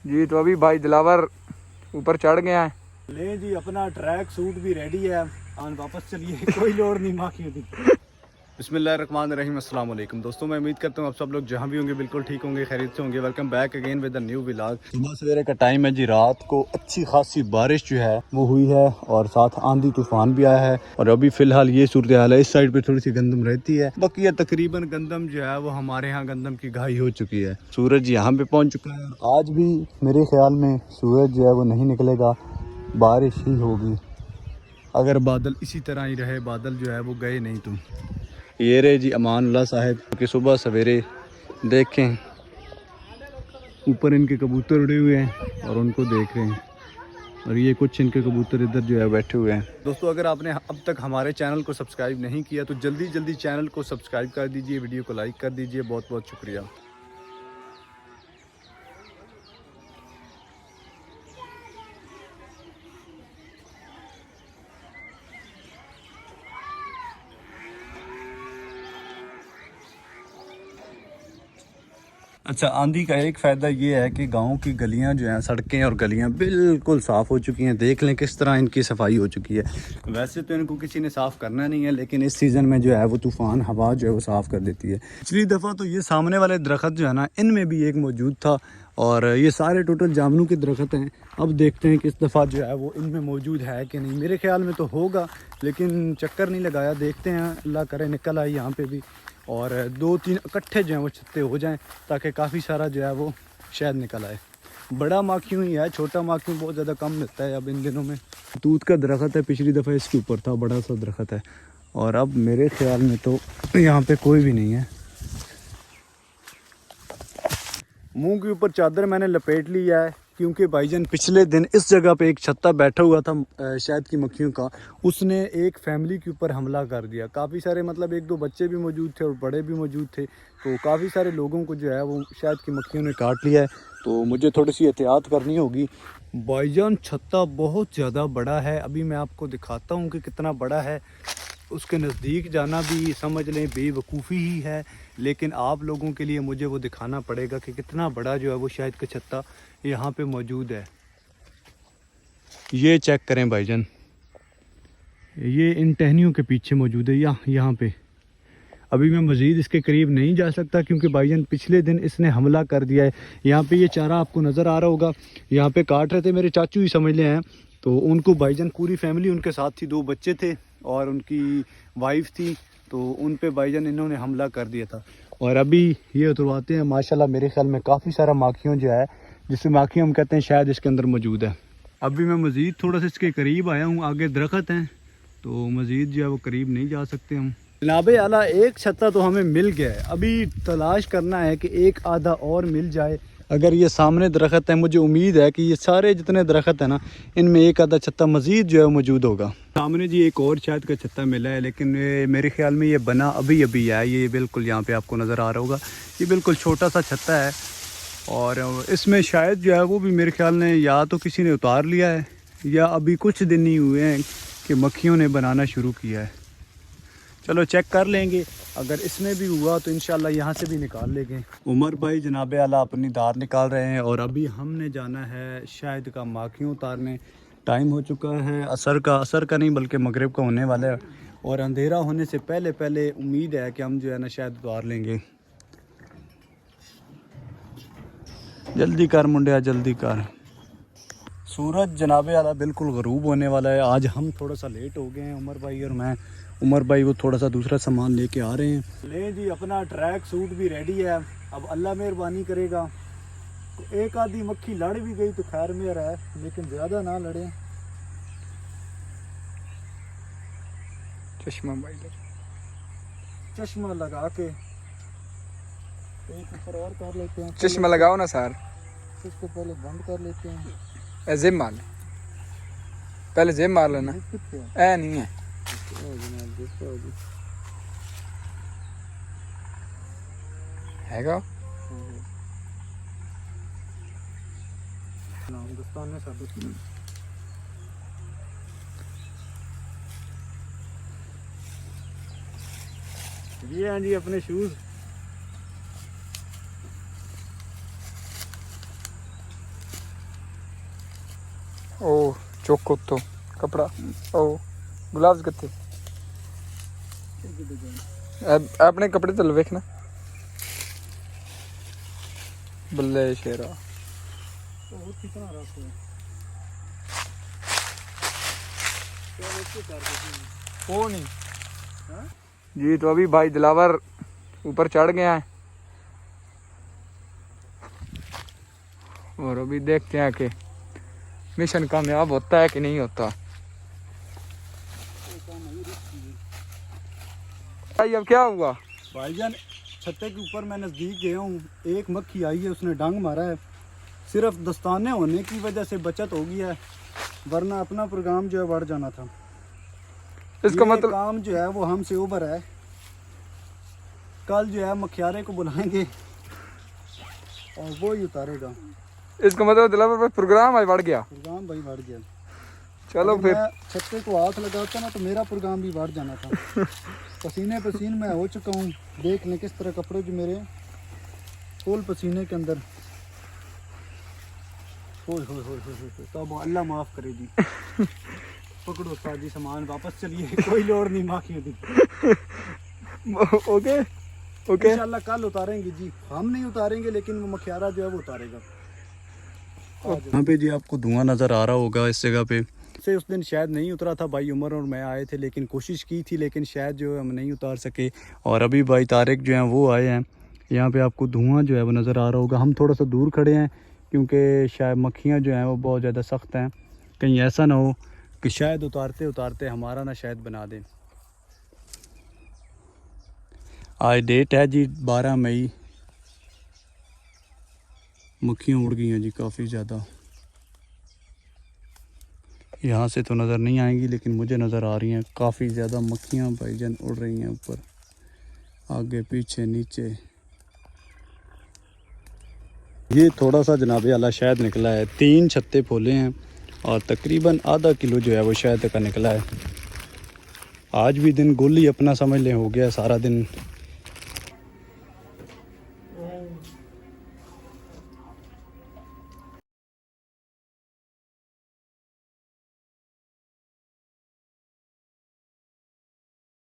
जी। तो अभी भाई दिलावर ऊपर चढ़ गया है। ले जी, अपना ट्रैक सूट भी रेडी है, आन वापस चलिए, कोई लोड़ नहीं माखियों की। बिस्मिल्लाहिर्रहमानिर्रहीम, अस्सलाम वालेकुम दोस्तों। मैं उम्मीद करता हूँ आप सब लोग जहाँ भी होंगे बिल्कुल ठीक होंगे, खैरियत से होंगे। Welcome back again with a new vlog. सुबह सवेरे का टाइम है जी। रात को अच्छी खासी बारिश जो है वो हुई है और साथ आंधी तूफान भी आया है। और अभी फिलहाल ये सूरत हाल है। इस साइड पे थोड़ी सी गंदम रहती है, बाकी ये तकरीबन गंदम जो है वो हमारे यहाँ गंदम की घाई हो चुकी है। सूरज यहाँ पे पहुँच चुका है। आज भी मेरे ख्याल में सूरज जो है वो नहीं निकलेगा, बारिश ही होगी। अगर बादल इसी तरह ही रहे, बादल जो है वो गए नहीं। तुम ये रहे जी अमानुल्लाह साहब कि सुबह सवेरे देखें ऊपर इनके कबूतर उड़े हुए हैं और उनको देख रहे हैं। और ये कुछ इनके कबूतर इधर जो है बैठे हुए हैं। दोस्तों, अगर आपने अब तक हमारे चैनल को सब्सक्राइब नहीं किया तो जल्दी जल्दी चैनल को सब्सक्राइब कर दीजिए, वीडियो को लाइक कर दीजिए। बहुत बहुत शुक्रिया। अच्छा, आंधी का एक फ़ायदा ये है कि गांव की गलियां जो हैं, सड़कें और गलियां बिल्कुल साफ़ हो चुकी हैं। देख लें किस तरह इनकी सफाई हो चुकी है। वैसे तो इनको किसी ने साफ़ करना नहीं है, लेकिन इस सीज़न में जो है वो तूफ़ान हवा जो है वो साफ़ कर देती है। पिछली दफ़ा तो ये सामने वाले दरख्त जो है ना, इनमें भी एक मौजूद था और ये सारे टोटल जामुनों के दरख्त हैं। अब देखते हैं कि इस दफ़ा जो है वो इनमें मौजूद है कि नहीं। मेरे ख्याल में तो होगा, लेकिन चक्कर नहीं लगाया। देखते हैं, अल्लाह करे निकल आए यहाँ पे भी और 2-3 इकट्ठे जो हैं वो छत्ते हो जाएं, ताकि काफ़ी सारा जो है वो शायद निकल आए। बड़ा माखियों ही है, छोटा माखियों बहुत ज़्यादा कम मिलता है अब इन दिनों में। तूत का दरख्त है, पिछली दफ़ा इसके ऊपर था, बड़ा सा दरख्त है। और अब मेरे ख्याल में तो यहाँ पे कोई भी नहीं है। मुंह के ऊपर चादर मैंने लपेट लिया है, क्योंकि भाईजान पिछले दिन इस जगह पे एक छत्ता बैठा हुआ था शहद की मक्खियों का, उसने एक फैमिली के ऊपर हमला कर दिया। काफ़ी सारे, मतलब 1-2 बच्चे भी मौजूद थे और बड़े भी मौजूद थे। तो काफ़ी सारे लोगों को जो है वो शहद की मक्खियों ने काट लिया है। तो मुझे थोड़ी सी एहतियात करनी होगी। भाईजान छत्ता बहुत ज़्यादा बड़ा है, अभी मैं आपको दिखाता हूँ कि कितना बड़ा है। उसके नज़दीक जाना भी समझ लें बेवकूफ़ी ही है, लेकिन आप लोगों के लिए मुझे वो दिखाना पड़ेगा कि कितना बड़ा जो है वो शहद का छत्ता यहाँ पे मौजूद है। ये चेक करें भाईजान, ये इन टहनियों के पीछे मौजूद है यहाँ पे। अभी मैं मज़ीद इसके करीब नहीं जा सकता, क्योंकि भाईजान पिछले दिन इसने हमला कर दिया है। यहाँ पे ये चारा आपको नज़र आ रहा होगा, यहाँ पे काट रहे थे मेरे चाचू ही समझ ले हैं। तो उनको भाईजान पूरी फैमिली उनके साथ थी, 2 बच्चे थे और उनकी वाइफ थी। तो उन पे भाईजान इन्होंने हमला कर दिया था। और अभी ये उतरवाते हैं। माशाल्लाह मेरे ख्याल में काफ़ी सारा माखियों जो है, जिसे माखियों हम कहते हैं, शायद इसके अंदर मौजूद है। अभी मैं मज़ीद थोड़ा सा इसके करीब आया हूँ, आगे दरख्त हैं तो मज़ीद जो है वो करीब नहीं जा सकते हम। जनाबे आला, एक छत्ता तो हमें मिल गया है, अभी तलाश करना है कि एक आधा और मिल जाए। अगर ये सामने दरख्त है, मुझे उम्मीद है कि ये सारे जितने दरख्त है ना, इनमें एक आधा छत्ता मज़ीद जो है मौजूद होगा। सामने जी एक और शायद का छत्ता मिला है, लेकिन मेरे ख्याल में ये बना अभी अभी है। ये बिल्कुल यहाँ पे आपको नज़र आ रहा होगा, ये बिल्कुल छोटा सा छत्ता है और इसमें शायद जो है वो भी मेरे ख्याल में या तो किसी ने उतार लिया है या अभी कुछ दिन ही हुए हैं कि मक्खियों ने बनाना शुरू किया है। चलो चेक कर लेंगे, अगर इसमें भी हुआ तो इंशाल्लाह यहाँ से भी निकाल लेंगे। उमर भाई जनाबे आला अपनी दार निकाल रहे हैं और अभी हमने जाना है शायद का माखियों उतारने। टाइम हो चुका है असर का नहीं बल्कि मगरिब का होने वाला है और अंधेरा होने से पहले पहले उम्मीद है कि हम जो है ना शायद उतार लेंगे। जल्दी कर मुंडिया, जल्दी कर। सूरज जनाबे आला बिल्कुल गरूब होने वाला है। आज हम थोड़ा सा लेट हो गए हैं, उमर भाई और मैं। उमर भाई वो थोड़ा सा दूसरा सामान लेके आ रहे हैं। ले जी, अपना ट्रैक सूट भी रेडी है। अब अल्लाह मेहरबानी करेगा तो एक आधी मक्खी लड़ भी गई तो खैर मेरा है, लेकिन ज़्यादा ना लड़े। चश्मा भाई, चश्मा लगा के एक ऊपर और कर लेते हैं। चश्मा लगाओ ना सर, इसको पहले बंद कर लेते हैं। जिम मार ले, पहले जिम मार लेना। ऐ नहीं है हैगा। हिंदुस्तान में सब ये हैं जी अपने शूज़। ओ चोको तो कपड़ा ओ ग्लव्स कितने अपने कपड़े तो वेखना बल्ले शेरा वो नहीं जी। तो अभी भाई दिलावर ऊपर चढ़ गया है और अभी देखते हैं कि मिशन कामयाब होता है कि नहीं होता। भाई अब क्या हुआ भाईजान? छत्ते के ऊपर मैं नज़दीक गया हूँ, एक मक्खी आई है, उसने डंग मारा है। सिर्फ दस्ताने होने की वजह से बचत हो गई है, वरना अपना प्रोग्राम जो है बढ़ जाना था। इसका ये मतलब काम जो है वो हमसे ऊपर है। कल जो है मखियारे को बुलाएंगे और वो ही उतारेगा। इसका मतलब दिलावर भाई प्रोग्राम आज बढ़ गया। प्रोग्राम भाई बढ़ गया। चलो अगर फिर मैं छत्ते को हाथ लगाता ना तो मेरा प्रोग्राम भी बढ़ जाना था। पसीने पसीन मैं हो चुका हूँ। देख लें किस तरह कपड़े जो मेरे फुल पसीने के अंदर। तब अल्लाह माफ़ करे जी। पकड़ो साजी सामान वापस चलिए, कोई लोड़ नहीं माखियों की। ओके ओके इंशाल्लाह कल उतारेंगे जी। हम नहीं उतारेंगे लेकिन वो मखियारा जो है वो उतारेगा। यहाँ पे जी आपको धुआं नज़र आ रहा होगा इस जगह पे से उस दिन शायद नहीं उतरा था। भाई उमर और मैं आए थे, लेकिन कोशिश की थी, लेकिन शायद जो है हम नहीं उतार सके। और अभी भाई तारिक जो हैं वो आए हैं। यहाँ पे आपको धुआं जो है वो नज़र आ रहा होगा। हम थोड़ा सा दूर खड़े हैं क्योंकि शायद मक्खियाँ जो हैं वो बहुत ज़्यादा सख्त हैं। कहीं ऐसा ना हो कि शायद उतारते उतारते हमारा ना शायद बना दें। आज डेट है जी 12 मई। मक्खियाँ उड़ गई हैं जी काफ़ी ज़्यादा। यहाँ से तो नज़र नहीं आएंगी लेकिन मुझे नज़र आ रही हैं काफ़ी ज़्यादा मक्खियाँ भाईजान उड़ रही हैं ऊपर, आगे पीछे नीचे। ये थोड़ा सा जनाबे आला शहद निकला है। 3 छत्ते फोले हैं और तकरीबन आधा किलो जो है वो शहद का निकला है। आज भी दिन गोली अपना समझ लें हो गया। सारा दिन